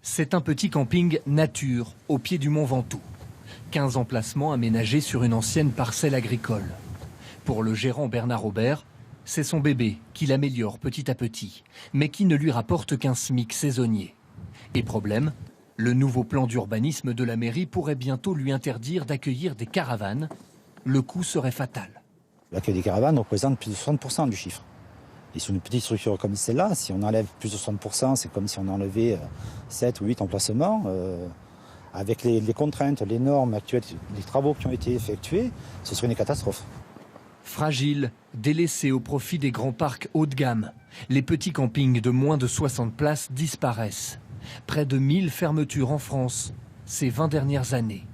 C'est un petit camping nature au pied du Mont Ventoux. 15 emplacements aménagés sur une ancienne parcelle agricole. Pour le gérant Bernard Aubert, c'est son bébé qui l'améliore petit à petit, mais qui ne lui rapporte qu'un SMIC saisonnier. Et problème, le nouveau plan d'urbanisme de la mairie pourrait bientôt lui interdire d'accueillir des caravanes. Le coût serait fatal. L'accueil des caravanes représente plus de 60% du chiffre. Et sur une petite structure comme celle-là, si on enlève plus de 60%, c'est comme si on enlevait 7 ou 8 emplacements. Avec les contraintes, les normes actuelles, les travaux qui ont été effectués, ce serait une catastrophe. Fragile, délaissé au profit des grands parcs haut de gamme, les petits campings de moins de 60 places disparaissent. Près de 1000 fermetures en France ces 20 dernières années.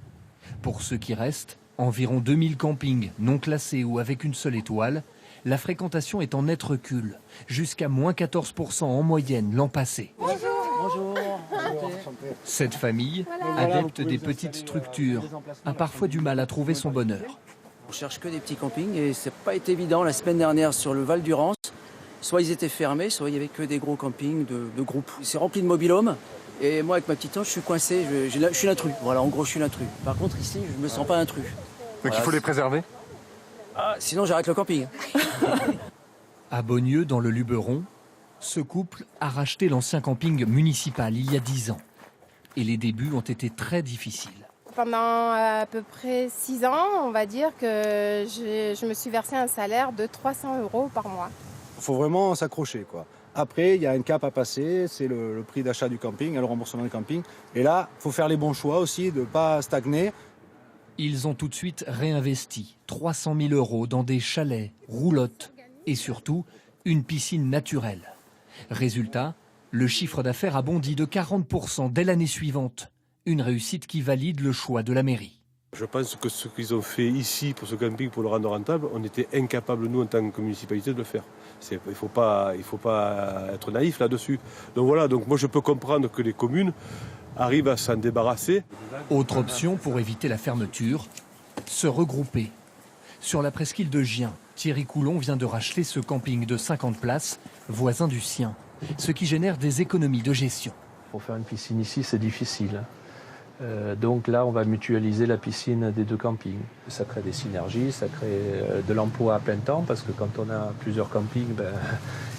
Pour ceux qui restent, environ 2000 campings non classés ou avec une seule étoile, la fréquentation est en net recul, jusqu'à moins 14% en moyenne l'an passé. Bonjour. Cette famille, adepte des petites structures, a parfois du mal à trouver son bonheur. On cherche que des petits campings et c'est pas été évident la semaine dernière sur le Val d'Urance. Soit ils étaient fermés, soit il y avait que des gros campings de groupes. C'est rempli de mobil-homes et moi avec ma petite ange, je suis coincé, je suis l'intrus. Voilà, en gros je suis l'intrus. Par contre ici, je me sens pas intrus. Donc il faut les préserver. Sinon j'arrête le camping. À Beaugneux, dans le Luberon, ce couple a racheté l'ancien camping municipal il y a 10 ans. Et les débuts ont été très difficiles. Pendant à peu près 6 ans, on va dire que je me suis versé un salaire de 300 € par mois. Il faut vraiment s'accrocher, quoi. Après, il y a un cap à passer, c'est le prix d'achat du camping, le remboursement du camping. Et là, il faut faire les bons choix aussi, de ne pas stagner. Ils ont tout de suite réinvesti 300 000 € dans des chalets, roulottes et surtout une piscine naturelle. Résultat, le chiffre d'affaires a bondi de 40% dès l'année suivante. Une réussite qui valide le choix de la mairie. Je pense que ce qu'ils ont fait ici pour ce camping, pour le rendre rentable, on était incapables, nous, en tant que municipalité, de le faire. Il ne faut pas être naïf là-dessus. Donc voilà, donc moi je peux comprendre que les communes arrivent à s'en débarrasser. Autre option pour éviter la fermeture, se regrouper. Sur la presqu'île de Gien, Thierry Coulon vient de racheter ce camping de 50 places, voisin du sien, ce qui génère des économies de gestion. Pour faire une piscine ici, c'est difficile. Donc là, on va mutualiser la piscine des deux campings. Ça crée des synergies, ça crée de l'emploi à plein temps, parce que quand on a plusieurs campings,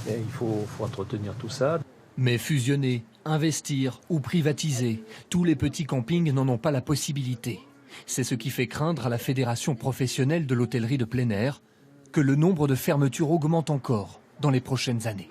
il faut entretenir tout ça. Mais fusionner, investir ou privatiser, tous les petits campings n'en ont pas la possibilité. C'est ce qui fait craindre à la Fédération professionnelle de l'hôtellerie de plein air que le nombre de fermetures augmente encore dans les prochaines années.